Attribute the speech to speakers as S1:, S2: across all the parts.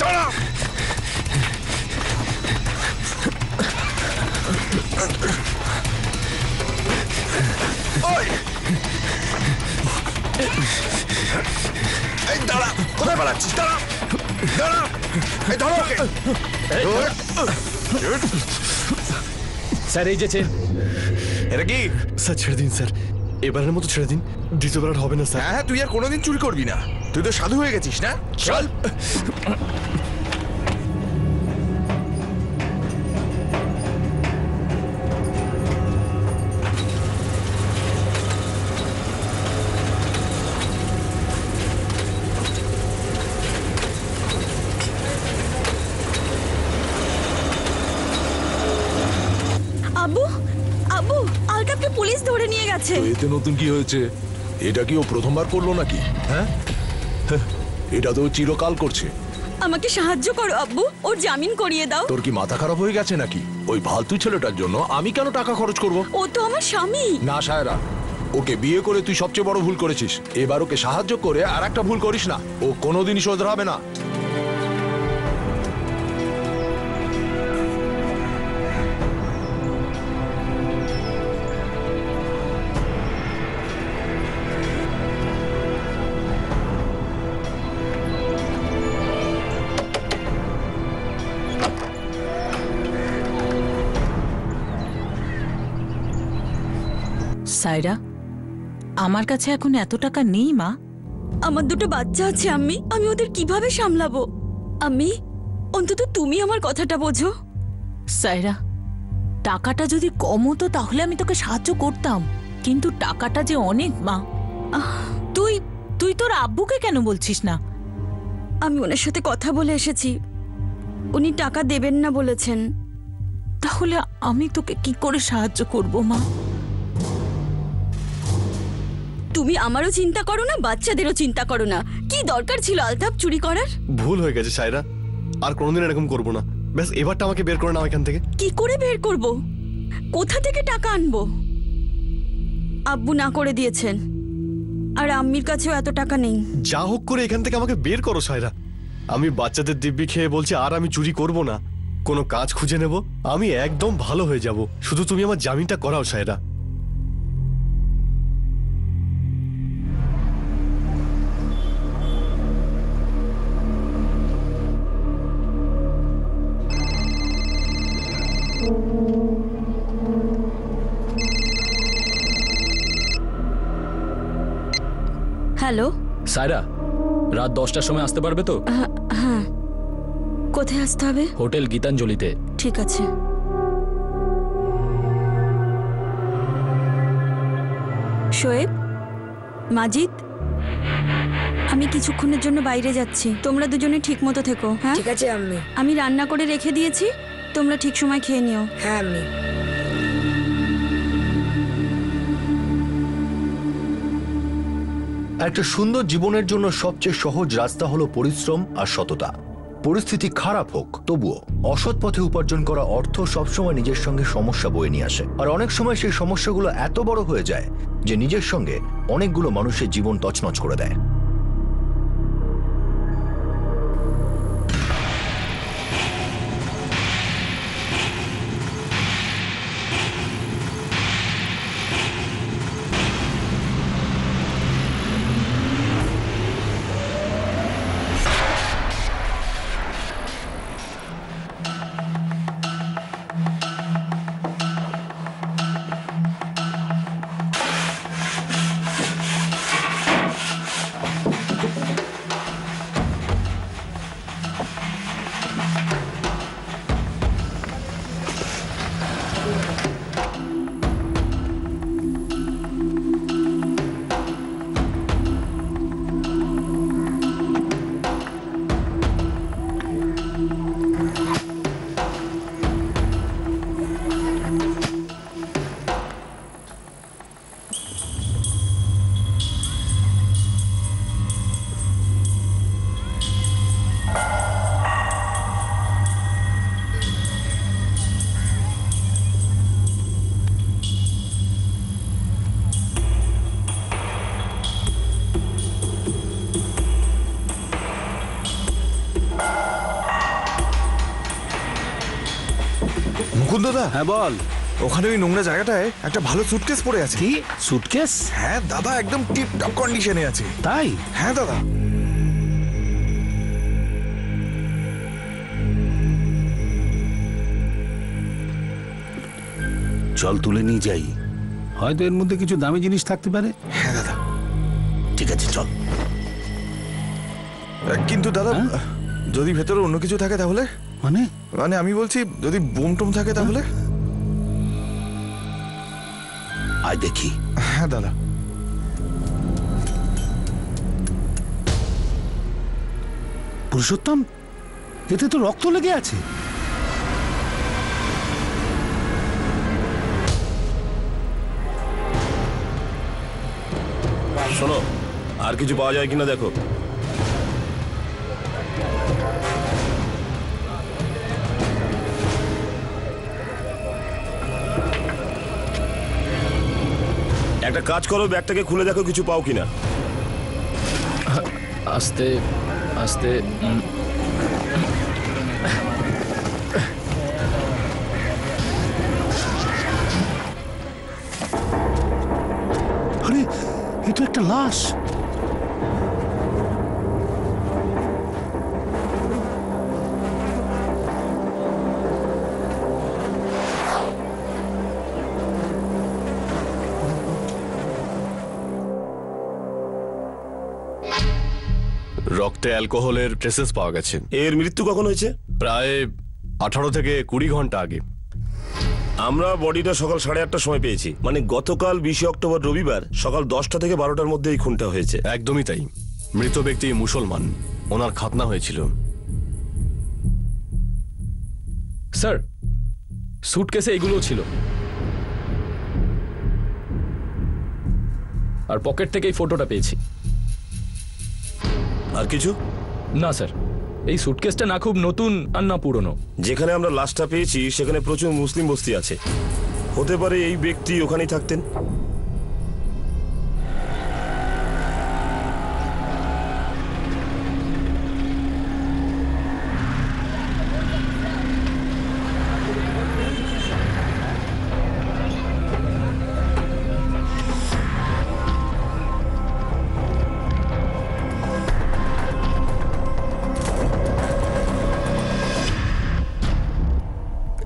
S1: দাঁড়া। এই দাঁড়া, কোথায় পালাচ্ছিস? দাঁড়া দাঁড়া, এই ধরো ওকে।
S2: স্যার এই যে চেন।
S1: এটা কি?
S3: স্যার ছেড়ে দিন স্যার, এবারের মতো ছেড়ে দিন, দ্বিতীয়বার আর হবে না স্যার।
S1: হ্যাঁ, তুই আর কোনোদিন চুরি করবি না। তুই তো সাধু হয়ে গেছিস না? চল।
S4: আব্বু, আব্বু, আলতাফকে পুলিশ ধরে নিয়ে গেছে।
S5: এতে নতুন কি হয়েছে? এটা কি ও প্রথমবার করলো নাকি? হ্যাঁ, এটা তো চিরকাল করছে।
S4: আমাকে সাহায্য করো আব্বু, ওর জামিন করিয়ে দাও।
S5: তোর কি মাথা খারাপ হয়ে গেছে নাকি? ওই ফালতু ছেলেটার জন্য আমি কেন টাকা খরচ করব?
S4: ও তো আমার স্বামী।
S5: না সায়রা, ওকে বিয়ে করে তুই সবচেয়ে বড় ভুল করেছিস। এবার ওকে সাহায্য করে আর একটা ভুল করিস না। ও কোনোদিনই শোধরাবে না।
S6: সায়রা, আমার কাছে এখন এত টাকা নেই মা।
S4: আমার দুটো বাচ্চা আছে আম্মি, আমি ওদের কিভাবে সামলাবো? আম্মি, অন্তত তুমি আমার কথাটা বোঝো।
S6: সায়রা, টাকাটা যদি কম হতো তাহলে আমি তোকে সাহায্য করতাম, কিন্তু টাকাটা যে অনেক মা। তুই তুই তোর আব্বুকে কেন বলছিস না?
S4: আমি ওনার সাথে কথা বলে এসেছি, উনি টাকা দেবেন না বলেছেন।
S6: তাহলে আমি তোকে কি করে সাহায্য করব মা?
S4: তুমি আমারও চিন্তা করো না, বাচ্চাদেরও চিন্তা করো না। কি দরকার ছিল আলতাফ চুরি করার?
S3: ভুল হয়ে গেছে সায়রা, আর কোনোদিন এরকম করবো না। ব্যাস এবারটা আমাকে বের করে নাও এখান থেকে।
S4: কি করে বের করব? কোথা থেকে টাকা আনবো? আব্বু না করে দিয়েছেন, আর আম্মির কাছেও এত টাকা নেই।
S3: যা হোক করে এখান থেকে আমাকে বের করো সায়রা। আমি বাচ্চাদের দিব্যি খেয়ে বলছি আর আমি চুরি করব না, কোনো কাজ খুঁজে নেব, আমি একদম ভালো হয়ে যাব। শুধু তুমি আমার জামিনটা করাও সায়রা।
S4: হ্যালো,
S2: সায়রা, রাত 10টার সময় আসতে পারবে তো?
S4: হ্যাঁ। কোথায় আসতে হবে?
S2: হোটেল গীতাঞ্জলিতে।
S4: ঠিক আছে। শোয়েব, মাজিদ, আমি কিছুক্ষণের জন্য বাইরে যাচ্ছি, তোমরা দুজনে ঠিক মতো থেকো। হ্যাঁ
S7: ঠিক আছে আম্মি।
S4: আমি রান্না করে রেখে দিয়েছি, তোমরা ঠিক সময় খেয়ে নিও।
S7: হ্যাঁ আম্মি।
S8: একটা সুন্দর জীবনের জন্য সবচেয়ে সহজ রাস্তা হলো পরিশ্রম আর সততা। পরিস্থিতি খারাপ হোক তবুও অসৎ পথে উপার্জন করা অর্থ সবসময় নিজের সঙ্গে সমস্যা বয়ে নিয়ে আসে, আর অনেক সময় সেই সমস্যাগুলো এত বড় হয়ে যায় যে নিজের সঙ্গে অনেকগুলো মানুষের জীবন তছনছ করে দেয়।
S1: দাদা,
S7: হ্যাঁ বল।
S1: ওখানে ওই নোংরা জায়গাটায় একটা ভালো সুটকেস পড়ে আছে।
S7: কি সুটকেস?
S1: হ্যাঁ দাদা, একদম টিপ টপ কন্ডিশনে আছে।
S7: তাই?
S1: হ্যাঁ দাদা।
S7: চল তুলে নিয়ে যাই, হয়তো এর মধ্যে কিছু দামি জিনিস থাকতে পারে।
S1: হ্যাঁ দাদা।
S7: ঠিক আছে চল।
S1: কিন্তু দাদা,
S7: হ্যাঁ?
S1: যদি ভেতরে অন্য কিছু থাকে তাহলে?
S7: মানে
S1: মানে আমি বলছি, যদি বোম টোম থাকে তাহলে?
S7: আয় দেখি।
S1: হ্যাঁ দাদা।
S7: পুরুষোত্তম, এতে তো রক্ত লেগে আছে।
S9: শোনো, আর কিছু পাওয়া যায় কিনা দেখো। একটা কাজ করো, ব্যাগটাকে খুলে দেখো কিছু পাও কিনা।
S2: আস্তে আস্তে।
S7: আরে এ তো একটা লাশ।
S3: রক্তে অ্যালকোহলের ট্রেসেস পাওয়া গেছে।
S9: এর মৃত্যু কখন হয়েছে?
S3: প্রায় 18 থেকে 20 ঘন্টা আগে।
S9: আমরা বডিটা সকাল 8:30টার সময় পেয়েছি, মানে গতকাল 20 অক্টোবর রবিবার সকাল 10টা থেকে 12টার মধ্যে এই খুনটা হয়েছে।
S3: একদমই তাই। মৃত ব্যক্তি মুসলমান, ওনার খাতনা হয়েছিল।
S2: স্যার, সুটকেসে এগুলোও ছিল, আর পকেট থেকে এই ফটোটা পেয়েছি।
S9: আর কিছু
S2: না স্যার, এই সুটকেসটা না খুব নতুন আর না পুরনো।
S9: যেখানে আমরা লাশটা পেয়েছি সেখানে প্রচুর মুসলিম বস্তি আছে, হতে পারে এই ব্যক্তি ওখানেই থাকতেন।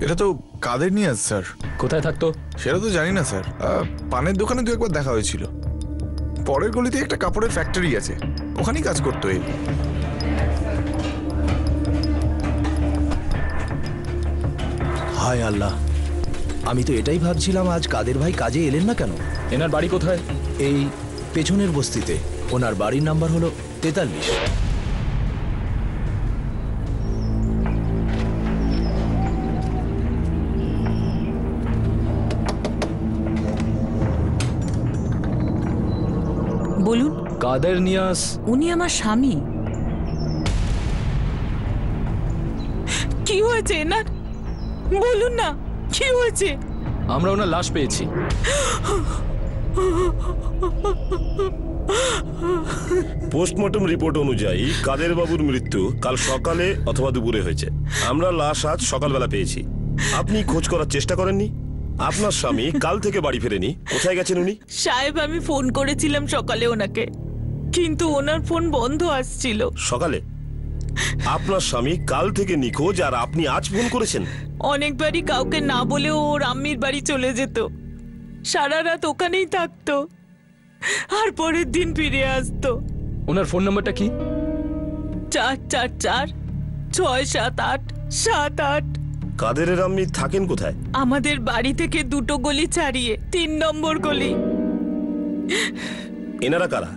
S1: এটা তো কাদের নিয়াজ স্যার।
S2: কোথায় থাকতো
S1: সেটা তো জানি না স্যার। পানের দোকানে দু একবার দেখা হয়েছিল। পরের গলিতে একটা কাপড়ের ফ্যাক্টরি আছে, ওখানেই কাজ করতো এই।
S10: হায় আল্লাহ, আমি তো এটাই ভাবছিলাম আজ কাদের ভাই কাজে এলেন না কেন।
S2: এনার বাড়ি কোথায়?
S10: এই পেছনের বস্তিতে। ওনার বাড়ির নাম্বার হলো 43।
S6: বলুন।
S2: কাদের নিয়াস?
S6: উনি আমার স্বামী। কি হয়েছে এনার? বলুন না, কি হয়েছে?
S2: আমরা ওনার লাশ পেয়েছি।
S9: পোস্টমর্টম রিপোর্ট অনুযায়ী কাদের বাবুর মৃত্যু কাল সকালে অথবা দুপুরে হয়েছে। আমরা লাশ আজ সকালবেলা পেয়েছি। আপনি খোঁজ করার চেষ্টা করেননি? আপনার স্বামী কাল থেকে বাড়ি ফেরেনি, কোথায় গেছেন উনি?
S6: সাহেব, আমি ফোন করেছিলাম সকালে ওনাকে, কিন্তু ওনার ফোন বন্ধ আসছিল।
S9: সকালে? আপনার স্বামী কাল থেকে নিখোঁজ আর আপনি আজ ফোন করেছেন?
S6: অনেকবারই কাউকে না বলেও ওর আম্মির বাড়ি চলে যেত, সারা রাত ওখানেই থাকতো, আর পরের দিন ফিরে আসতো।
S2: ওনার ফোন নাম্বারটা কি?
S6: 444-678-78।
S9: কাদেরের আম্মি থাকেন কোথায়?
S6: আমাদের বাড়ি থেকে 2 গলি ছাড়িয়ে 3 নম্বর গলি।
S9: এনারা কারা?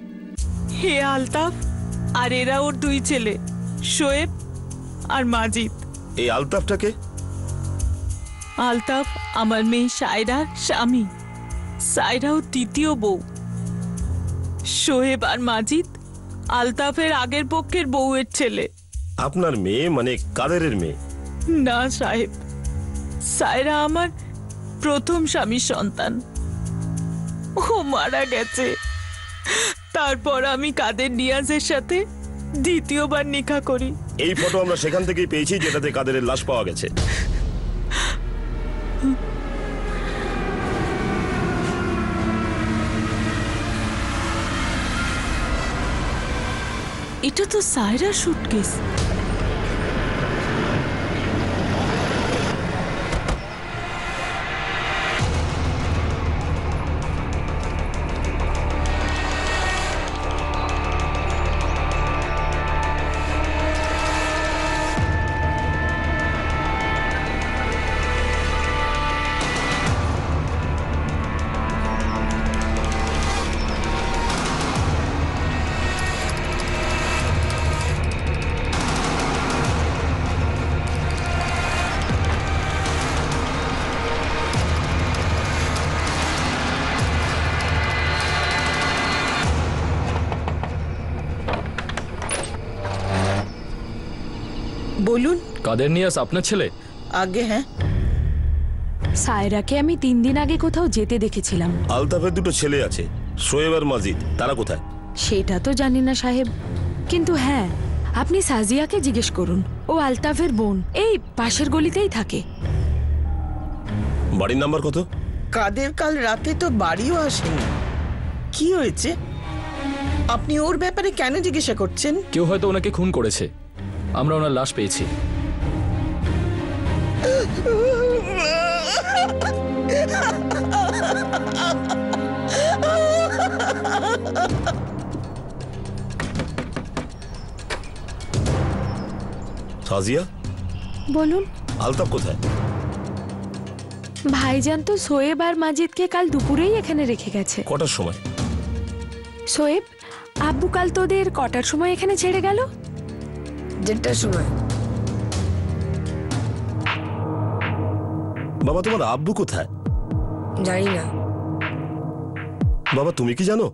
S6: হে আলতাফ, আর এরা ওর 2 ছেলে, শোয়েব আর মাজিদ।
S9: এই আলতাফটাকে?
S6: আলতাফ আমার মেয়ে সায়রার স্বামী, সায়রাও 3য় বউ। শোয়েব আর মাজিদ আলতাফের আগের পক্ষের বউয়ের ছেলে।
S9: আপনার মেয়ে মানে কাদেরের মেয়ে?
S6: না সাহেব, সায়রা আমার প্রথম স্বামীর সন্তান। ও মারা গেছে, তারপর আমি কাদের নিয়াজের সাথে দ্বিতীয়বার নিকাহ করি।
S9: এই ফটো আমরা সেখান থেকেই পেয়েছি যেটাতে কাদেরের লাশ পাওয়া গেছে।
S6: এটা তো সায়রার সুটকেস।
S11: বলুন।
S2: কাদের নিয়াস আপনার ছেলে?
S11: আগে হ্যাঁ,
S12: সায়রাকে আমি 3 দিন আগে কোথাও যেতে দেখেছিলাম।
S9: আলতাফের দুটো ছেলে আছে, শোয়েব আর মাজিদ, তারা কোথায়?
S12: সেটা তো জানি না সাহেব, কিন্তু হ্যাঁ আপনি সাজিয়াকে জিজ্ঞেস করুন, ও আলতাফের বোন, এই পাশের গলিতেই থাকে।
S9: বাড়ির নাম্বার কত?
S11: কাদের কাল রাতে তো বাড়িও আসেনি। কি হয়েছে? আপনি ওর ব্যাপারে কেন জিজ্ঞাসা করছেন?
S2: কেউ হয়তো ওনাকে খুন করেছে, আমরা ওনার লাশ পেয়েছি।
S9: সাজিয়া,
S12: বলুন।
S9: আলতাফ কোথায়?
S12: ভাইজান তো সোয়েব আর মাজিদকে কাল দুপুরেই এখানে রেখে গেছে।
S9: কটার সময়?
S12: সোয়েব, আব্বু কাল তোদের কটার সময় এখানে ছেড়ে গেল?
S13: 1:30টার সময়।
S9: বাবা, তোমার আব্বু কোথায়?
S13: জানি না।
S9: বাবা, তুমি কি জানো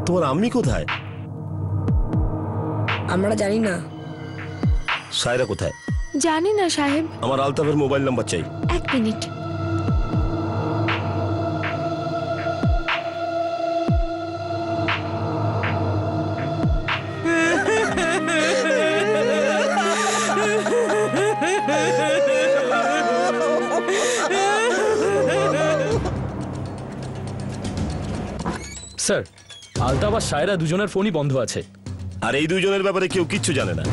S9: তোমার আম্মি কোথায়?
S13: আমরা জানি না।
S9: সায়রা কোথায়?
S12: জানি না সাহেব।
S9: আমার আলতাফের মোবাইল নাম্বার চাই।
S12: 1 মিনিট।
S2: স্যার, আলতাফ আর সায়রা দুজনের ফোনই বন্ধ আছে।
S9: আর এই দুজনের ব্যাপারে কেউ কিচ্ছু জানে না,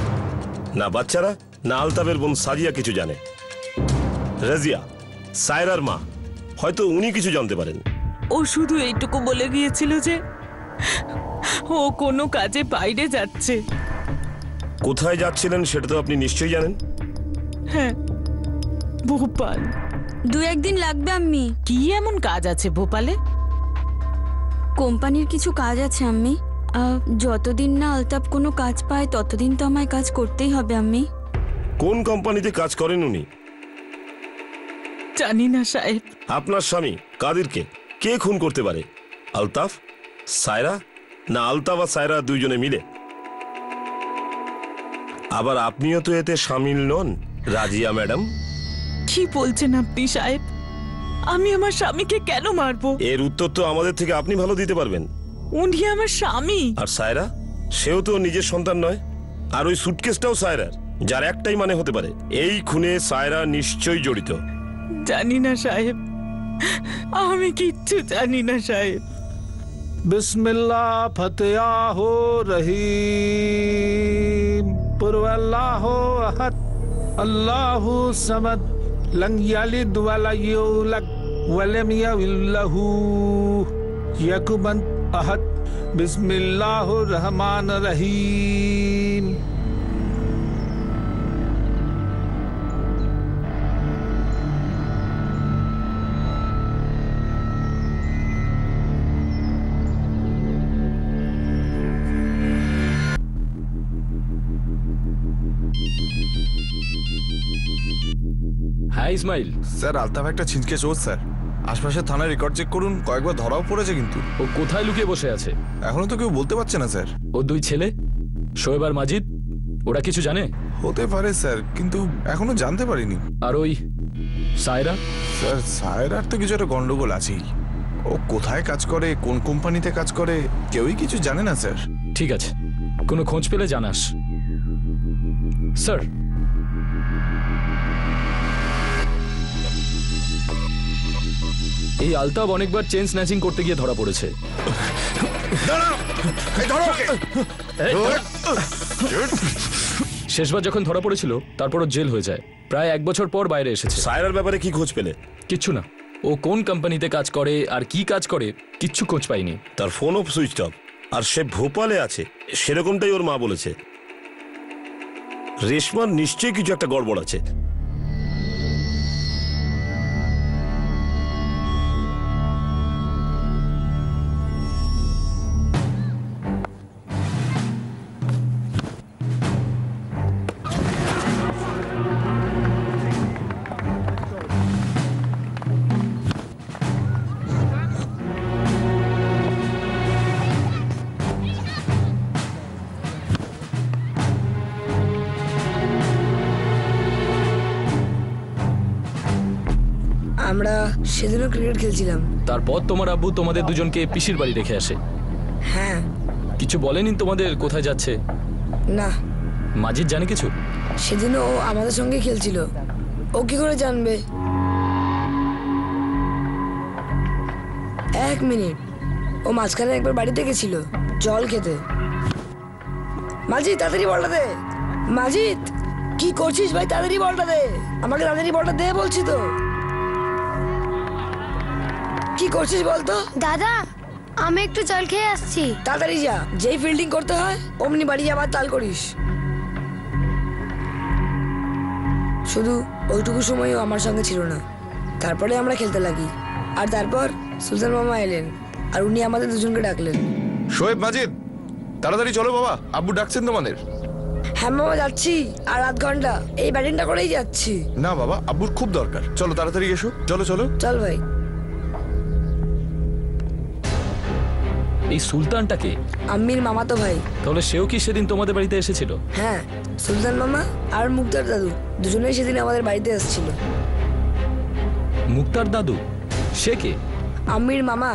S9: না বাচ্চারা না আলতাফের বোন সাজিয়া কিছু জানে। রাজিয়া, সায়রার মা, হয়তো উনি কিছু জানতে পারেন।
S6: ও শুধু এইটুকু বলে গিয়েছিল যে ও কোনো কাজে বাইরে যাচ্ছে।
S9: কোথায় যাচ্ছিলেন সেটা তো আপনি নিশ্চয়ই জানেন।
S6: হ্যাঁ, ভোপাল।
S4: 2-1 দিন লাগবে আম্মি।
S6: কি এমন কাজ আছে ভোপালে?
S4: কোম্পানির কিছু কাজ আছে আম্মি। যতদিন না আলতাফ কোনো কাজ পায় ততদিন তো আমায় কাজ করতেই হবে আম্মি।
S9: কোন কোম্পানিতে কাজ করেন উনি?
S6: জানি না সাহেব।
S9: আপনার স্বামী কাদেরকে কে খুন করতে পারে? আলতাফ, সায়রা, না আলতাফ আর সায়রা দুইজনে মিলে? আবার আপনিও তো এতে সামিল নন, রাজিয়া ম্যাডাম।
S6: কি বলছেন আপনি সাহেব? আমি আমার স্বামীকে কেন মারবো?
S9: এর উত্তর তো আমাদের থেকে আপনি ভালো দিতে পারবেন।
S6: উনি আমার স্বামী।
S9: আর সায়রা, সেও তো নিজের সন্তান নয়। আর ওই সুটকেসটাও সায়রার, যার একটাই মানে হতে পারে এই খুনে সায়রা নিশ্চয়ই জড়িত।
S6: জানি না সাহেব, আমি কিচ্ছু জানি না সাহেব।
S7: बिस्मिल्लाह फतेहो रहीम पुरवल्लाहु अहद अल्लाहु समद लम यलिद वलम यूलद वलम यकुल लहू कुफुवन अहद बिस्मिल्लाहिर रहमानिर रहीम।
S2: হ্যাঁ ইসমাইল।
S1: স্যার, আলতাফ একটা ছিনকে চোর স্যার। আশপাশের থানায় রেকর্ড চেক করুন, কয়েকবার ধরাও পড়েছে কিন্তু।
S2: ও কোথায় লুকিয়ে বসে আছে
S1: এখনো তো কেউ বলতে পারছে না স্যার।
S2: ও 2 ছেলে শোয়েব আর মাজিদ, ওরা কিছু জানে?
S1: হতে পারে স্যার, কিন্তু এখনো জানতে পারিনি।
S2: আর ওই সায়রা?
S1: স্যার, সায়রার তো কিছু একটা গন্ডগোল আছেই। ও কোথায় কাজ করে, কোন কোম্পানিতে কাজ করে, কেউই কিছু জানে না স্যার।
S2: ঠিক আছে, কোনো খোঁজ পেলে জানাস। স্যার, এই আলতাব অনেকবার চেন স্ন্যাচিং করতে গিয়ে ধরা পড়েছে। শেষবার যখন ধরা পড়েছিল তারপরও জেল হয়ে যায়। প্রায় 1 বছর পর বাইরে এসেছে।
S9: সায়রার ব্যাপারে কি খোঁজ পেলে?
S2: কিচ্ছু না। ও কোন কোম্পানিতে কাজ করে আর কি কাজ করে কিচ্ছু খোঁজ পাইনি।
S9: তার ফোন অফ সুইচ অফ, আর সে ভোপালে আছে সেরকমটাই ওর মা বলেছে। রেশমার নিশ্চয়ই কিছু একটা গড়বড় আছে।
S13: আমরা সেদিনও ক্রিকেট খেলছিলাম।
S2: তারপর তোমার আব্বু তোমাদের দুজনকে পিসির বাড়ি রেখে আসে।
S13: হ্যাঁ।
S2: কিছু বলেনি তোমাদের কোথায় যাচ্ছে?
S13: না।
S2: মাজিদ জানে কিছু?
S13: সেদিনও ও আমাদের সঙ্গে খেলছিল, ও কি করে জানবে? 1 মিনিট, ও মাঝখানে একবার বাড়িতে গেছিল জল খেতে। মাজিদ তাড়াতাড়ি বলটা দে। মাজিদ কি করছিস ভাই? তাড়াতাড়ি বলটা দে আমাকে, তাড়াতাড়ি বলটা দে বলছি তো। কি করছিস বলতো?
S14: দাদা আমি একটু জল খেয়ে আসছি।
S13: তাড়াতাড়ি যা, যেই ফিল্ডিং করতে হয় অমনি বাড়ি আবার তাল করিস। শুধু ওইটুকু সময়ও আমার সঙ্গে ছিল না। তারপরে আমরা খেলতে লাগি, আর তারপর সুলতান মামা এলেন আর উনি আমাদের দুজনকে ডাকলেন।
S1: শোয়েব, মাজিদ, তাড়াতাড়ি চলো বাবা, আব্বু ডাকছেন তোমাদের।
S13: হ্যাঁ মামা যাচ্ছি, আর আধ ঘন্টা এই ব্যাটিংটা করেই যাচ্ছি।
S1: না বাবা, আব্বুর খুব দরকার। চলো তাড়াতাড়ি এসো, চলো চলো।
S13: চল ভাই।
S2: এই সুলতানটাকে?
S13: আম্মির মামাতো ভাই।
S2: তাহলে সেও কি সেদিন তোমাদের বাড়িতে এসেছিল?
S13: হ্যাঁ, সুলতান মামা আর মুক্তার দাদু দুজনেই সেদিন আমাদের বাড়িতে এসেছিল।
S2: মুক্তার দাদু? সে কে?
S13: আম্মির মামা।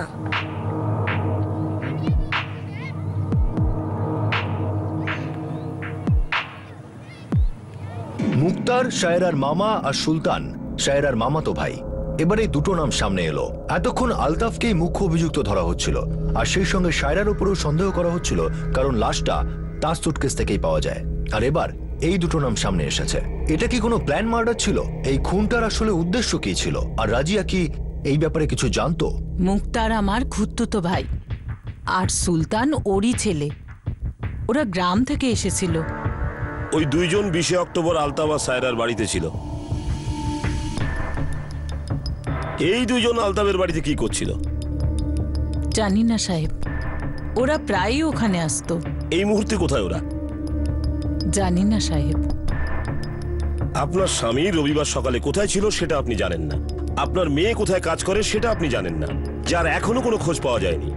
S8: মুক্তার শায়রার মামা আর সুলতান শায়রার মামাতো ভাই। এবার এই দুটো নাম সামনে এলো। এতক্ষণ আলতাফকেই মুখ্য অভিযুক্ত ধরা হচ্ছিল, আর সেই সঙ্গে শায়রার উপরেও সন্দেহ করা হচ্ছিল, কারণ লাশটা তার সুটকেস থেকেই পাওয়া যায়। আর এবার এই দুটো নাম সামনে এসেছে। এটা কি কোনো প্ল্যান মার্ডার ছিল? এই খুনটার আসলে উদ্দেশ্য কি ছিল? আর রাজিয়া কি এই ব্যাপারে কিছু জানতো?
S6: মুক্তার আমার খুঁড়তুতো ভাই, আর সুলতান ওরই ছেলে। ওরা গ্রাম থেকে এসেছিল।
S9: ওই দুইজন 20 অক্টোবর আলতাফ আর সায়রার বাড়িতে ছিল। এই দুইজন আলতাফের বাড়িতে কি করছিল
S6: জানি না সাহেব, ওরা প্রায়ই ওখানে আসতো।
S9: এই মুহূর্তে কোথায় ওরা?
S6: জানি না সাহেব।
S9: আপনার স্বামী রবিবার সকালে কোথায় ছিল সেটা আপনি জানেন না। আপনার মেয়ে কোথায় কাজ করে সেটা আপনি জানেন না, যার এখনো কোনো খোঁজ পাওয়া যায়নি।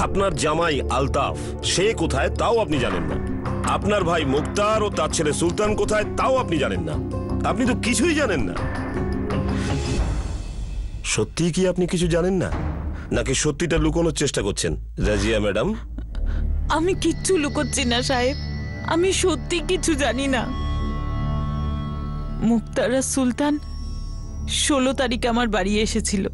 S9: আপনার জামাই আলতাফ, সে কোথায় তাও আপনি জানেন না। আপনার ভাই মুক্তার ও তার ছেলে সুলতান কোথায় তাও আপনি জানেন না। আপনি তো কিছুই জানেন না। সত্যি কি আপনি কিছু জানেন না, নাকি সত্যিটা লুকোনোর চেষ্টা করছেন রাজিয়া ম্যাডাম?
S6: আমি কিচ্ছু লুকোচ্ছি না সাহেব, আমি সত্যি কিছু জানি না। মুক্তার আর সুলতান 16 তারিখে আমার বাড়ি এসেছিল।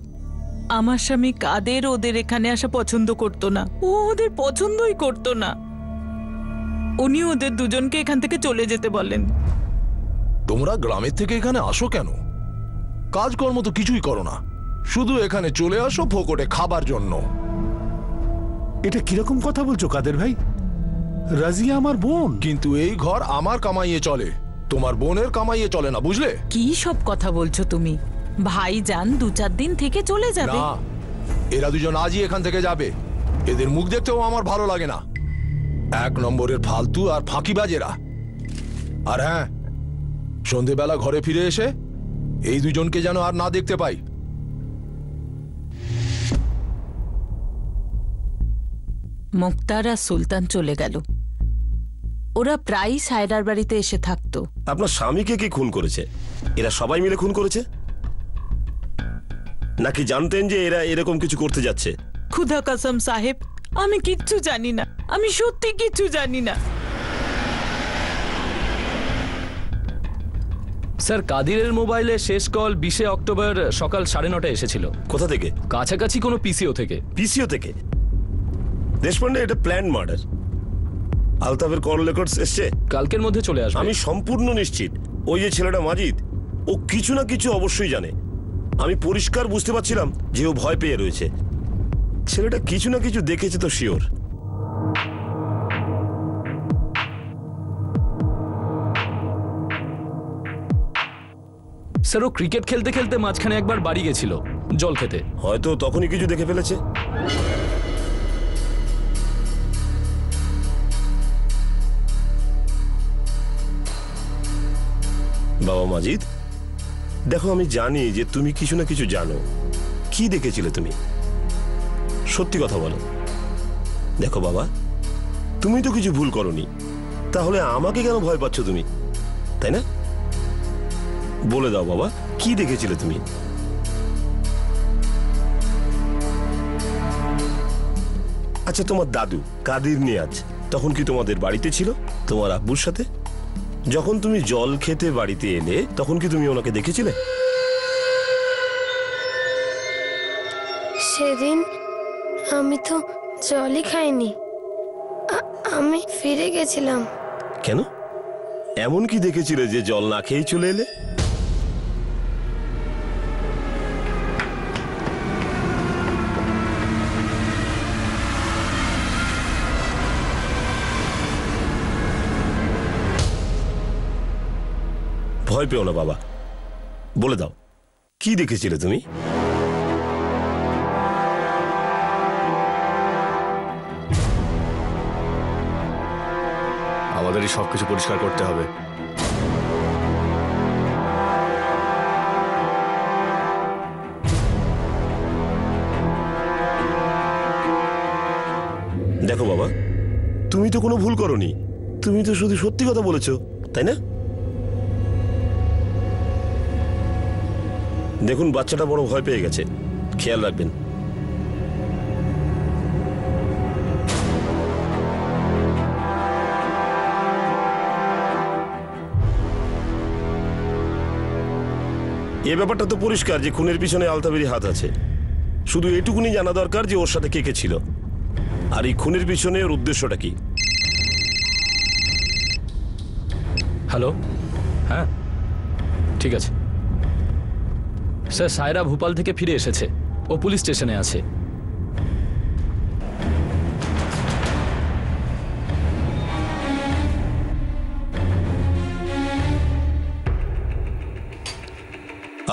S6: আমার স্বামী কাদের ওদের এখানে আসা পছন্দ করতো না, ও ওদের পছন্দই করতো না। উনি ওদের দুজনকে এখান থেকে চলে যেতে বলেন।
S5: তোমরা গ্রামের থেকে এখানে আসো কেন? কাজকর্ম তো কিছুই করো না, শুধু এখানে চলে আসো ফোকটে খাবার জন্য।
S7: এটা কিরকম কথা বলছো কাদের ভাই? রাজিয়া আমার বোন।
S5: কিন্তু এই ঘর আমার কামাইয়ে চলে, তোমার বোনের কামাইয়ে চলে না, বুঝলে?
S6: কি সব কথা বলছো তুমি? ভাইজান 2-4 দিন থেকে চলে যাবে।
S5: না, এরা দুজন আজই এখান থেকে যাবে। এদের মুখ দেখতেও আমার ভালো লাগে না। 1 নম্বরের ফালতু আর ফাঁকিবাজেরা। আর হ্যাঁ, সন্ধেবেলা ঘরে ফিরে এসে এই দুজনকে যেন আর না দেখতে পাই।
S6: মুক্তার আর সুলতান চলে গেল। ওরা প্রায়ই সায়রার বাড়িতে এসে থাকতো।
S9: আপনার স্বামীকে কি খুন করেছে? এরা সবাই মিলে খুন করেছে, নাকি জানতেন যে এরা এরকম কিছু করতে যাচ্ছে?
S6: খুদা কসম সাহেব, আমি কিচ্ছু জানি না, আমি সত্যি কিচ্ছু জানি না।
S2: স্যার কাদিরের মোবাইলে শেষ কল 20 অক্টোবর সকাল 9:30 এসেছিল।
S9: কোথা থেকে?
S2: কাছাকাছি কোনো পিসিও থেকে।
S9: পিসিও থেকে? দেশপান্ডে, এটা প্ল্যান মার্ডার। আলতাফের কল রেকর্ডস এসছে?
S2: কালকের মধ্যে চলে আসবে।
S9: আমি সম্পূর্ণ নিশ্চিত ওই যে ছেলেটা মাজিদ, ও কিছু না কিছু অবশ্যই জানে। আমি পরিষ্কার বুঝতে পারছিলাম যে ও ভয় পেয়ে রয়েছে। ছেলেটা কিছু না কিছু দেখেছে তো শিওর।
S2: স্যার ও ক্রিকেট খেলতে খেলতে মাঝখানে একবার বাড়ি গেছিল জল খেতে।
S9: হয়তো তখনই কিছু দেখে ফেলেছে। বাবা মাজিদ, দেখো আমি জানি যে তুমি কিছু না কিছু জানো। কি দেখেছিলে তুমি? সত্যি কথা বলো। দেখো বাবা, তুমি তো কিছু ভুল করনি, তাহলে আমাকে কেন ভয় পাচ্ছ তুমি, তাই না? বলে দাও বাবা, কি দেখেছিলে তুমি? আচ্ছা, তোমার দাদু কাদির নিয়াজ তখন কি তোমাদের বাড়িতে ছিল তোমার আব্বুর সাথে? যখন তুমি জল খেতে বাড়িতে এলে তখন কি তুমি ওনাকে দেখেছিলে?
S14: সেদিন আমি তো জলই খাইনি, আমি ফিরে গেছিলাম।
S9: কেন? এমন কি দেখেছিলে যে জল না খেয়েই চলে এলে? ভয় পেও না বাবা, বলে দাও কি দেখেছিলে তুমি?
S3: আমাদেরই সবকিছু পরিষ্কার করতে হবে।
S9: দেখো বাবা, তুমি তো কোনো ভুল করনি, তুমি তো শুধু সত্যি কথা বলেছো, তাই না? দেখুন, বাচ্চাটা বড় ভয় পেয়ে গেছে, খেয়াল রাখবেন। এ ব্যাপারটা তো পরিষ্কার যে খুনের পিছনে আলতাফেরই হাত আছে। শুধু এটুকুনি জানা দরকার যে ওর সাথে কে কে ছিল, আর এই খুনের পিছনে ওর উদ্দেশ্যটা কি।
S2: হ্যালো, হ্যাঁ ঠিক আছে স্যার। সায়রা ভোপাল থেকে ফিরে এসেছে, ও পুলিশ স্টেশনে আছে।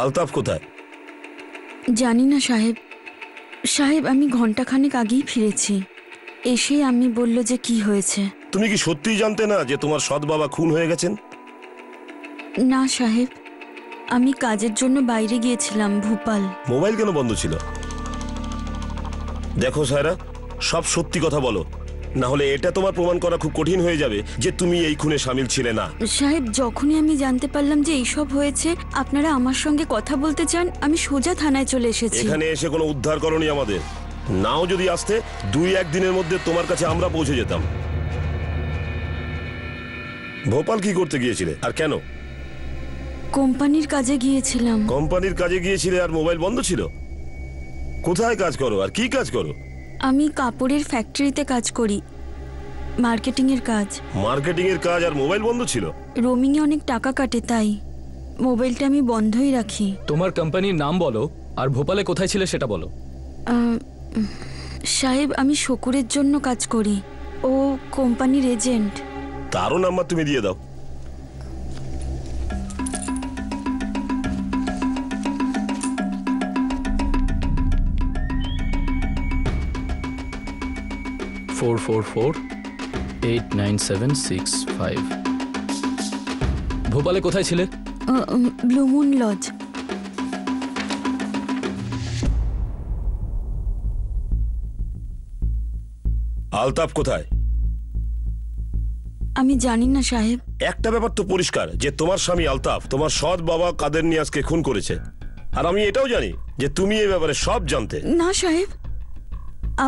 S9: আলতাফ কোথায়?
S4: জানি না সাহেব। সাহেব, আমি ঘন্টাখানেক আগেই ফিরেছি। এসেই আমি বলল যে কি হয়েছে।
S9: তুমি কি সত্যিই জানতে না যে তোমার সৎ বাবা খুন হয়ে গেছেন?
S4: না সাহেব, আমি কাজের জন্য বাইরে গিয়েছিলাম ভোপাল।
S9: মোবাইল কেন বন্ধ ছিল? দেখো সায়রা, সব সত্যি কথা বলো, না হলে এটা তোমার প্রমাণ করা খুব কঠিন হয়ে যাবে যে তুমি এই খুনে শামিল ছিলে না।
S4: সাহেব, যখনই আমি জানতে পারলাম যে এইসব হয়েছে, আপনারা আমার সঙ্গে কথা বলতে চান, আমি সোজা থানায় চলে এসেছি।
S9: এখানে এসে কোনো উদ্ধার করনি আমাদের। নাও যদি আসতে, 2-1 দিনের মধ্যে তোমার কাছে আমরা পৌঁছে যেতাম। ভোপাল কি করতে গিয়েছিলে আর কেন?
S4: কোম্পানির কাজে গিয়েছিলাম।
S9: কোম্পানির কাজে গিয়েছিলে আর মোবাইল বন্ধ ছিল? কোথায় কাজ করো আর কি কাজ করো?
S4: আমি কাপড়ের ফ্যাক্টরিতে কাজ করি, মার্কেটিং এর কাজ।
S9: মার্কেটিং এর কাজ আর মোবাইল বন্ধ ছিল?
S4: রোমিং এ অনেক টাকা কাটে, তাই মোবাইলটা আমি বন্ধই রাখি।
S2: তোমার কোম্পানির নাম বলো আর ভোপালে কোথায় ছিলে সেটা বলো।
S4: সাহেব, আমি শকুরের জন্য কাজ করি, ও কোম্পানির এজেন্ট।
S9: তারও নাম্বার তুমি দিয়ে দাও।
S2: ফোর 89765। ভোপালে কোথায় ছিলে?
S4: Blue moon lodge.
S9: আলতাফ কোথায়?
S4: আমি জানি না সাহেব।
S9: একটা ব্যাপার তো পরিষ্কার যে তোমার স্বামী আলতাফ তোমার সৎ বাবা কাদের নিয়াজকে খুন করেছে, আর আমি এটাও জানি যে তুমি এই ব্যাপারে সব জানতে।
S4: না সাহেব,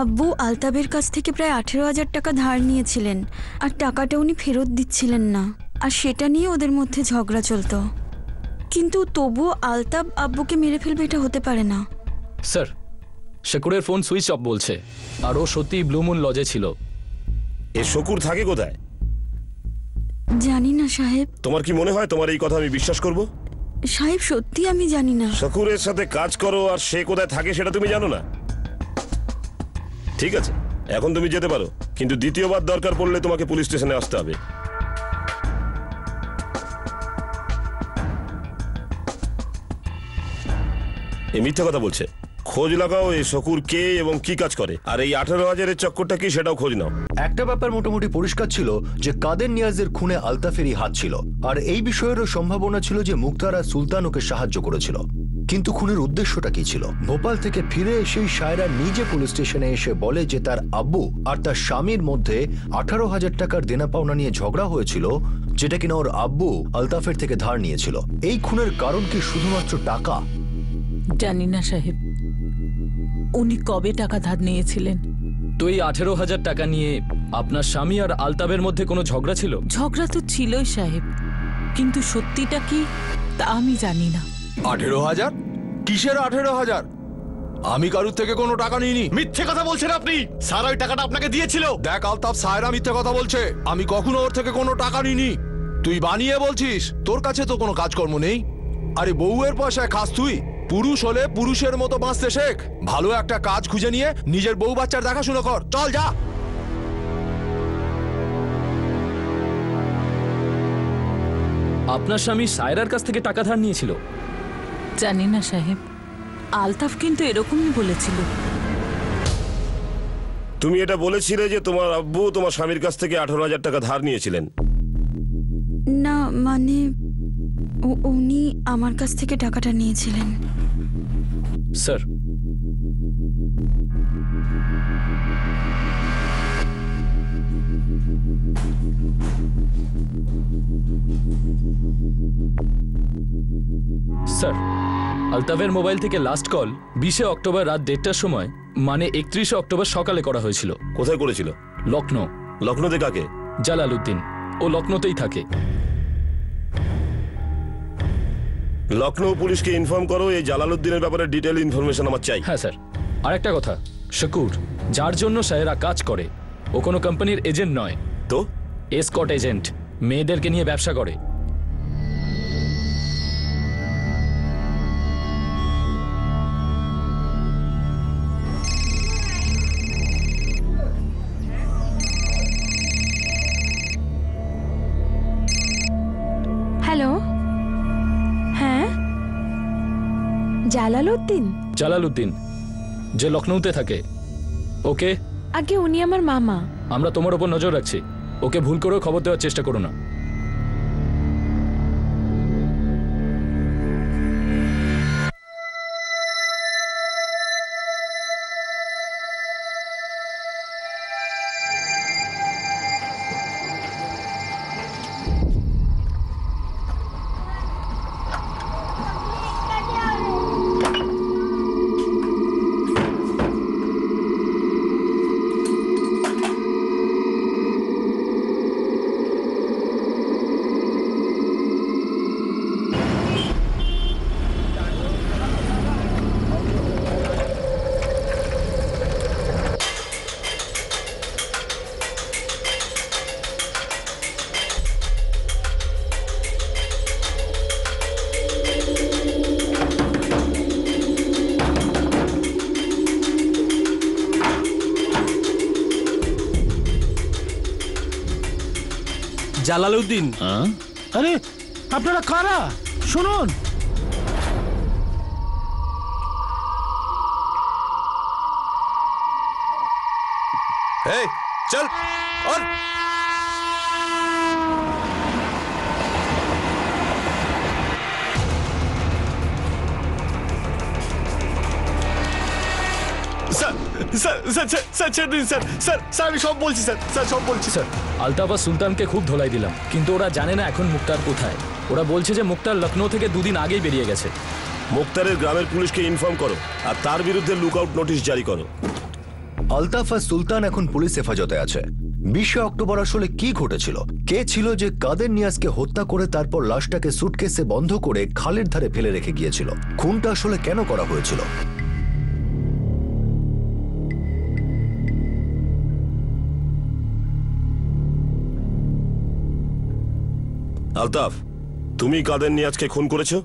S4: আব্বু আলতাফের কাছ থেকে প্রায় 18,000 টাকা ধার নিয়েছিলেন, আর টাকাটা উনি ফেরত দিচ্ছিলেন না, আর সেটা নিয়ে ওদের মধ্যে ঝগড়া চলতো। কিন্তু তবুও আলতাব আব্বুকে মেরে ফেলবে, এটা হতে পারে না।
S2: স্যার, শকুরের ফোন সুইচ অফ বলছে, আর ও সত্যি ব্লু মুন লজে ছিল।
S9: এ শকুর থাকে কোথায়?
S4: জানি না সাহেব।
S9: তোমার কি মনে হয় তোমার এই কথা আমি বিশ্বাস করব?
S4: সাহেব সত্যি আমি জানি না।
S9: শকুরের সাথে কাজ করো আর সে কোথায় থাকে সেটা তুমি জানো না? ঠিক আছে, এখন তুমি যেতে পারো, কিন্তু দ্বিতীয়বার দরকার পড়লে তোমাকে পুলিশ স্টেশনে আসতে হবে। এই মিথ্যা কথা বলছে। খোঁজ লাগাও এই শকুর কে এবং কি কাজ করে, আর এই 18,000-এর চক্করটা কি সেটাও খোঁজ নাও।
S8: একটা ব্যাপার মোটামুটি পরিষ্কার ছিল যে কাদের নিয়াজের খুনে আলতাফেরই হাত ছিল, আর এই বিষয়েরও সম্ভাবনা ছিল যে মুক্তার আর সুলতান ওকে সাহায্য করেছিল। কিন্তু খুনের উদ্দেশ্যটা কি ছিল? ভোপাল থেকে ফিরে এসেই সায়রা নিজে পুলিশ স্টেশনে এসে বলে যে তার আব্বু আর তার স্বামীর মধ্যে 18,000 টাকার দেনা পাওনা নিয়ে ঝগড়া হয়েছিল, যেটা কিনা ওর আব্বু আলতাফের থেকে ধার নিয়েছিল। এই খুনের কারণ কি শুধুমাত্র টাকা?
S6: জানি না সাহেব, উনি কবে টাকা ধার নিয়েছিলেন।
S2: তো এই 18,000 টাকা নিয়ে আপনার স্বামী আর আলতাবের মধ্যে কোনো ঝগড়া ছিল?
S6: ঝগড়া তো ছিলই সাহেব, কিন্তু সত্যিটা কি তা আমি জানি না।
S5: 18,000? কিসের 18,000? আমি কারুর থেকে কোনো টাকা নিইনি।
S3: মিথ্যে কথা বলছেন আপনি। স্যার ওই টাকাটা আপনাকে দিয়েছিল।
S5: দেখ আলতাফ, সায়রা মিথ্যে কথা বলছে। আমি কখনো ওর থেকে কোনো টাকা নিইনি। তুই বানিয়ে বলছিস। তোর কাছে তো কোনো কাজকর্ম নেই। আরে বউয়ের পয়সায় খাস তুই? পুরুষ হলে পুরুষের মতো বাঁচতে শেখ। ভালো একটা কাজ খুঁজে নিয়ে নিজের বউ বাচ্চার দেখাশোনা কর। চল যা।
S2: আপনার স্বামী সায়রার কাছ থেকে টাকা ধার নিয়েছিল?
S6: জানি না সাহেব, আলতাফ কিন্তু এরকমই বলেছিল।
S9: তুমি এটা বলেছিলে যে তোমার আব্বু তোমার স্বামীর কাছ থেকে 18,000 টাকা ধার নিয়েছিলেন?
S4: না, মানে উনি আমার কাছ থেকে টাকাটা নিয়েছিলেন।
S2: স্যার, স্যার, আলতাফের মোবাইল থেকে লাস্ট কল 20 অক্টোবর রাত 1:30টার সময়, মানে 31 অক্টোবর সকালে করা হয়েছিল।
S9: কোথায় করেছিল?
S2: লখনৌ।
S9: লখনৌতে কাকে?
S2: জালালউদ্দিন। ও লখনৌতেই থাকে।
S9: লখনৌ পুলিশকে ইনফর্ম করো এই জালালউদ্দিনের ব্যাপারে ডিটেল ইনফরমেশন আমার চাই।
S2: হ্যাঁ স্যার। আরেকটা কথা, শকুর যার জন্য সায়রা কাজ করে ও কোনো কোম্পানির এজেন্ট নয়।
S9: তো?
S2: এসকর্ট এজেন্ট, মেয়েদেরকে নিয়ে ব্যবসা করে।
S12: হ্যালো, হ্যাঁ জালালউদ্দিন?
S2: জালালউদ্দিন যে লখনৌতে থাকে। ওকে?
S12: আগে উনি আমার মামা।
S2: আমরা তোমার উপর নজর রাখছি। ওকে ভুল করেও খবর দেওয়ার চেষ্টা করো না।
S7: জালালউদ্দিন। আরে আপনারা কারা? শুনুন।
S5: এই চল অন।
S3: আমি সব বলছি স্যার, সব বলছি
S2: স্যার। আলতাফ আর সুলতানকে খুব ধোলাই দিলাম, কিন্তু ওরা জানে না এখন মুক্তার কোথায়। ওরা বলছে যে মুক্তার লখনৌ থেকে 2 দিন আগেই বেরিয়ে গেছে।
S9: মুক্তারের গ্রামের পুলিশকে ইনফর্ম করো আর তার বিরুদ্ধে লুকআউট নোটিশ জারি করো।
S8: আলতাফ আর সুলতান এখন পুলিশ হেফাজতে আছে। 20 অক্টোবর আসলে কি ঘটেছিল? কে ছিল যে কাদের নিয়াজকে হত্যা করে তারপর লাশটাকে সুটকেসে বন্ধ করে খালের ধারে ফেলে রেখে গিয়েছিল? খুনটা আসলে কেন করা হয়েছিল?
S9: আলতাফ, তুমি কাদের নিয়াজকে খুন করেছো?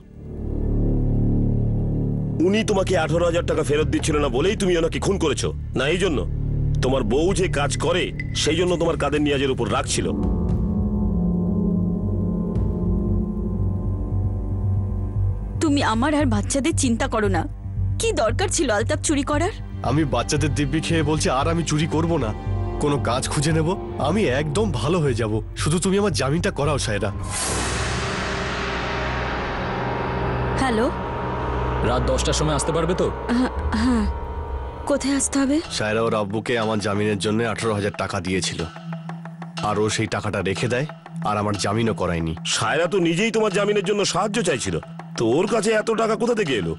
S9: উনি তোমাকে 18,000 টাকা ফেরত দিচ্ছিল না বলেই তুমি ওনাকে খুন করেছো, না এই জন্য তোমার বউ যে কাজ করে সেই জন্য তোমার কাদের নিয়াজের উপর রাগ ছিল?
S4: তুমি আমার আর বাচ্চাদের চিন্তা করো না। কি দরকার ছিল আলতাফ চুরি করার?
S3: আমি বাচ্চাদের দিব্যি খেয়ে বলছি আর আমি চুরি করব না, কোনো কাজ খুঁজে নেব, আমি একদম ভালো হয়ে যাব। শুধু তুমি আমার জামিনটা করাও সায়রা।
S4: হ্যালো,
S2: রাত 10টার সময় আসতে পারবে তো?
S4: হ্যাঁ, কোথায় আসতে হবে?
S3: সায়রা ওর আব্বুকে আমার জামিনের জন্য 18,000 টাকা দিয়েছিল, আর ও সেই টাকাটা রেখে দেয় আর আমার জামিনও করায়নি।
S9: সায়রা তো নিজেই তোমার জামিনের জন্য সাহায্য চাইছিল, তো ওর কাছে এত টাকা কোথা থেকে এলো?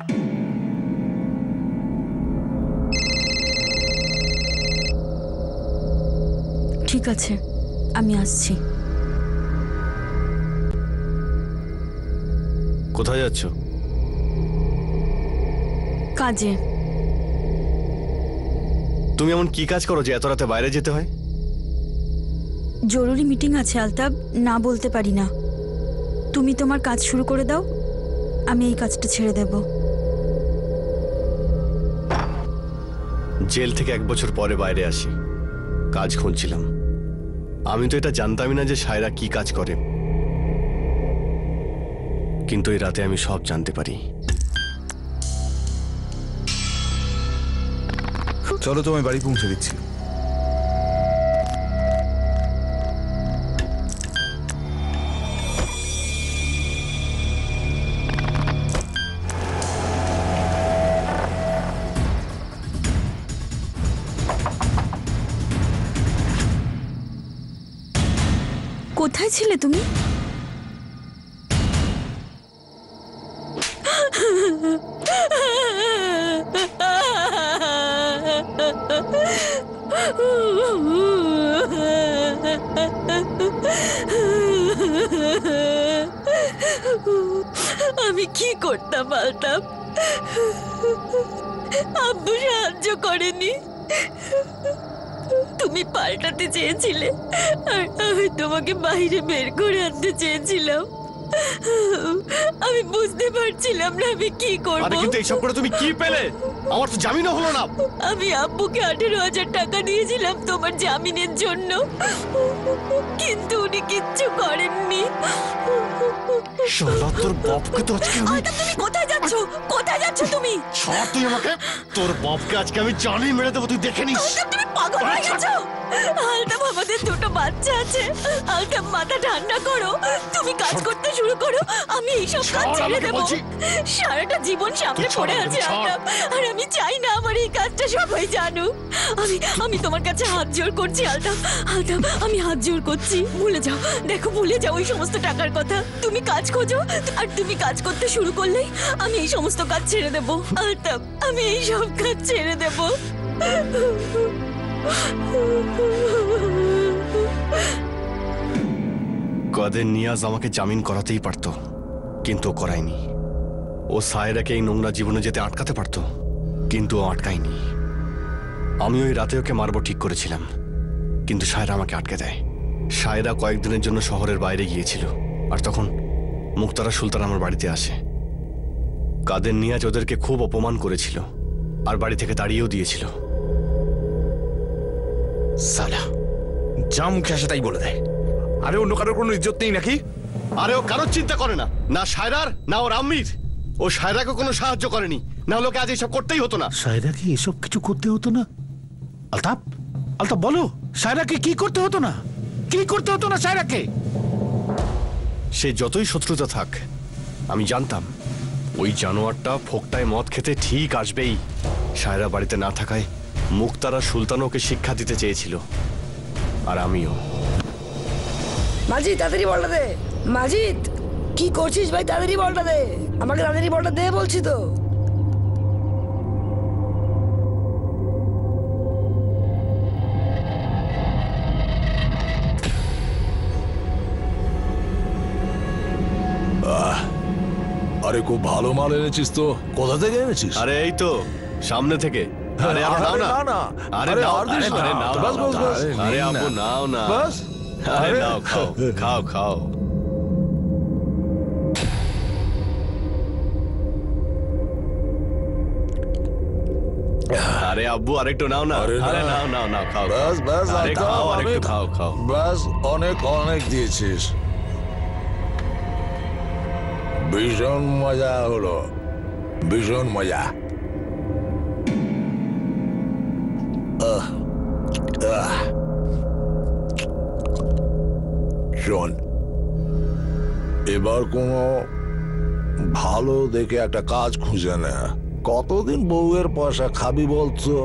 S4: ঠিক আছে, আমি আসছি।
S3: কোথায় যাচ্ছ?
S4: কাজে।
S3: তুমি এমন কি কাজ করো যে এত রাতে বাইরে যেতে হয়?
S4: জরুরি মিটিং আছে আলতাফ, না বলতে পারি না। তুমি তোমার কাজ শুরু করে দাও, আমি এই কাজটা ছেড়ে দেব।
S3: জেল থেকে 1 বছর পরে বাইরে আসি, কাজ খুঁজছিলাম। আমি তো এটা জানতামই না যে সায়রা কি কাজ করে, কিন্তু এই রাতে আমি সব জানতে পারি।
S1: চলো, তোমায় বাড়ি পৌঁছে দিচ্ছি।
S4: কোথায় ছিলে তুমি? আমি কি করতাম আলতাফ? আব্বু সাহায্য করেনি, তুমি পাল্টাতে চেয়েছিলে আর আমি তোমাকে বাইরে বের করে আনতে চেয়েছিলাম। আমি বুঝতে পারছিলাম না আমি কি করব।
S3: আরে কিন্তু এইসব করে তুমি কি পেলে? আমার তো জামিনও হলো না।
S4: আমি আব্বুকে 18,000 টাকা দিয়েছিলাম তোমার জামিনের জন্য, কিন্তু উনি কিচ্ছু করেননি।
S3: শালা তোর বাপকে তো আজকে আমি...
S4: তুমি কোথায় যাচ্ছ? কোথায় যাচ্ছ তুমি?
S3: ছাড় তুই আমাকে। তোর বাপকে আজকে আমি জানি মেরে দেবো, তুই দেখে নিস।
S4: তুমি পাগল হয়ে গেছো? আলতাফ, আমাদের 2টো বাচ্চা আছে। আলতাফ, মাথা ঠান্ডা করো, তুমি কাজ করতে শুরু করো। আমি এইসব কাজ ছেড়ে দেবো। সারাটা জীবন সামনে পড়ে আছে আলতাফ, আর আমি চাই না আমার এই কাজটা সবাই জানুক। আমি তোমার কাছে হাত জোর করছি আলতাফ। আলতাফ, আমি হাত জোর করছি, ভুলে যাও। দেখো, ভুলে যাও ওই সমস্ত টাকার কথা। তুমি কাজ খোঁজো, আর তুমি কাজ করতে শুরু করলেই আমি এই সমস্ত কাজ ছেড়ে দেবো আলতাফ। আমি এই সব কাজ ছেড়ে দেবো।
S3: কাদের নিয়াজ আমাকে জামিন করাতেই পারতো, কিন্তু ও করায়নি। ও সায়রাকে এই নোংরা জীবনে যেতে আটকাতে পারতো, কিন্তু ও আটকায়নি। আমি ওই রাতে ওকে মারবো ঠিক করেছিলাম, কিন্তু সায়রা আমাকে আটকে দেয়। সায়রা কয়েকদিনের জন্য শহরের বাইরে গিয়েছিল, আর তখন মুক্তারা সুলতান আমার বাড়িতে আসে। কাদের নিয়াজ ওদেরকে খুব অপমান করেছিল, আর বাড়ি থেকে তাড়িয়েও দিয়েছিল।
S1: সালা যা মুখে আসে তাই বলে দেয়। আরে অন্য কারোর কোনো ইজ্জত নেই নাকি?
S3: আরে ও কারোর চিন্তা করে না, না সায়রার না ওর আম্মির। ও সায়রাকে কোনো সাহায্য করেনি, না হলে ওকে আজ এসব করতেই হতো না।
S7: সায়রাকে এসব কিছু করতে হতো না? আলতাফ, আলতাফ বলো, সায়রাকে কি করতে হতো না? কি করতে হতো না সায়রাকে?
S3: সে যতই শত্রুতা থাক, আমি জানতাম ওই জানোয়ারটা ফোকটায় মদ খেতে ঠিক আসবেই। সায়রা বাড়িতে না থাকায় মুক্তারা সুলতান ওকে শিক্ষা দিতে চেয়েছিল, আর আমিও।
S13: মাজিদ, তাড়াতাড়ি বলটা দে। মাজিদ, কি করছিস ভাই? তাড়াতাড়ি বলটা দে আমাকে, তাড়াতাড়ি বলটা দে বলছি তো।
S5: আরে খুব ভালো মাল এনেছিস তো, কোথা থেকে এনেছিস?
S3: আরে এই তো সামনে থেকে। আরে আরে নাও না,
S5: না
S3: আরে নাও,
S5: আর দিস না।
S3: আরে নাও,
S5: বাস বাস বাস।
S3: আরে আব্বু নাও না,
S5: বাস।
S3: আরে নাও, খাও খাও খাও। আরে আব্বু আরেকটু নাও না,
S5: আরে
S3: আরে
S5: না।
S3: নাও নাও নাও, খাও
S5: বাস বাস,
S3: আরে
S5: আলতাফ,
S3: খাও, আরেকটু
S5: অনেক-
S3: খাও খাও।
S5: বাস অনেক অনেক দিয়েছিস, ভীষণ মজা হলো, ভীষণ মজা। শোন, এবার কোনো ভালো দেখে একটা কাজ খুঁজে নে। কতদিন বউয়ের পয়সা খাবি বলছো?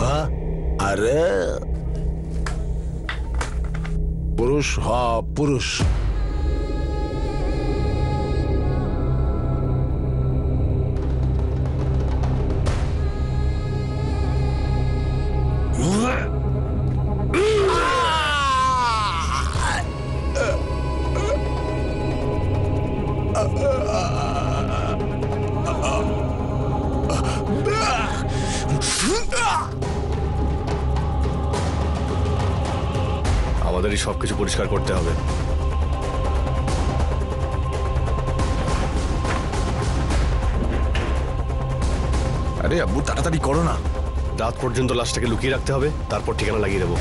S5: হ্যাঁ, আরে পুরুষ হ, পুরুষ।
S3: আমাদেরই সবকিছু পরিষ্কার করতে হবে।
S1: আরে আব্বু তাড়াতাড়ি করো না।
S3: রাত পর্যন্ত লাশটাকে লুকিয়ে রাখতে হবে, তারপর ঠিকানা লাগিয়ে দেবো।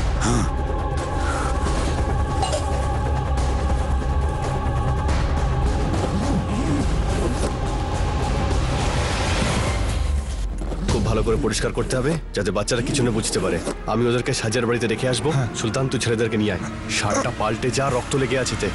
S3: খুব ভালো করে পরিষ্কার করতে হবে যাতে বাচ্চারা কিছু না বুঝতে পারে। আমি ওদেরকে সাজার বাড়িতে রেখে আসবো। সুলতান, তুই ছেলেদেরকে নিয়ে আয়। শার্টটা পাল্টে যা, রক্ত লেগে আছে তে।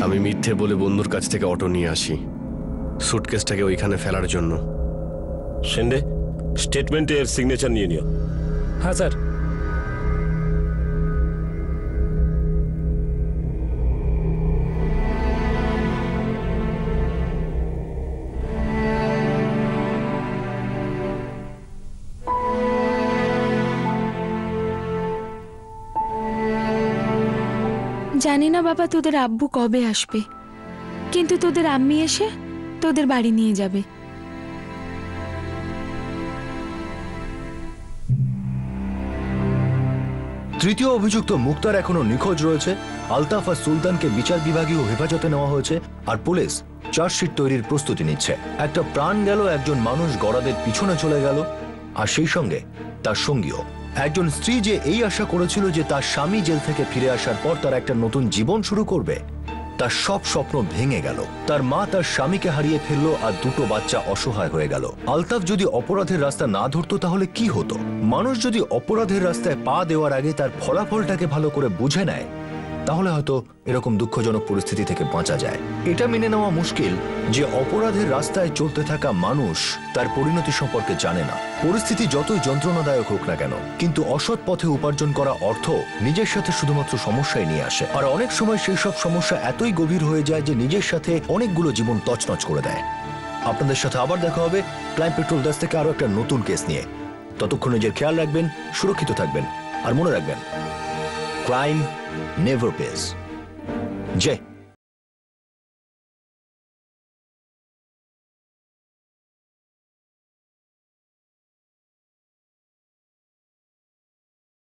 S3: আমি মিথ্যে বলে বন্ধুর কাছ থেকে অটো নিয়ে আসি সুটকেসটাকে ওইখানে ফেলার জন্য।
S9: সেন্ডে, স্টেটমেন্টে এর সিগনেচার নিয়ে নিও।
S2: হ্যাঁ স্যার।
S12: জানি না বাবা তোদের আব্বু কবে আসবে, কিন্তু তোদের আম্মি এসে তোদের বাড়ি নিয়ে যাবে।
S8: তৃতীয় অভিযুক্ত মুক্তার এখনো নিখোঁজ রয়েছে। আলতাফ আর সুলতানকে বিচার বিভাগীয় হেফাজতে নেওয়া হয়েছে, আর পুলিশ চার্জশিট তৈরির প্রস্তুতি নিচ্ছে। একটা প্রাণ গেল, একজন মানুষ গরাদের পিছনে চলে গেল, আর সেই সঙ্গে তার সঙ্গীও। একজন স্ত্রী যে এই আশা করেছিল যে তার স্বামী জেল থেকে ফিরে আসার পর তার একটা নতুন জীবন শুরু করবে, তার সব স্বপ্ন ভেঙে গেল। তার মা তার স্বামীকে হারিয়ে ফেললো, আর দুটো বাচ্চা অসহায় হয়ে গেল। আলতাফ যদি অপরাধের রাস্তা না ধরতো তাহলে কি হতো? মানুষ যদি অপরাধের রাস্তায় পা দেওয়ার আগে তার ফলাফলটাকে ভালো করে বুঝে নেয়, তাহলে হয়তো এরকম দুঃখজনক পরিস্থিতি থেকে বাঁচা যায়। এটা মেনে নেওয়া মুশকিল যে অপরাধের রাস্তায় চলতে থাকা মানুষ তার পরিণতি সম্পর্কে জানে না। পরিস্থিতি যতই যন্ত্রণাদায়ক হোক না কেন, কিন্তু অসৎ পথে উপার্জন করা অর্থ নিজের সাথে শুধুমাত্র সমস্যাই নিয়ে আসে, আর অনেক সময় সেই সব সমস্যা এতই গভীর হয়ে যায় যে নিজের সাথে অনেকগুলো জীবন তছনছ করে দেয়। আপনাদের সাথে আবার দেখা হবে ক্রাইম পেট্রোল 10 থেকে আরো একটা নতুন কেস নিয়ে। ততক্ষণ নিজের খেয়াল রাখবেন, সুরক্ষিত থাকবেন, আর মনে রাখবেন, ক্রাইম নেভার পেজ। জয়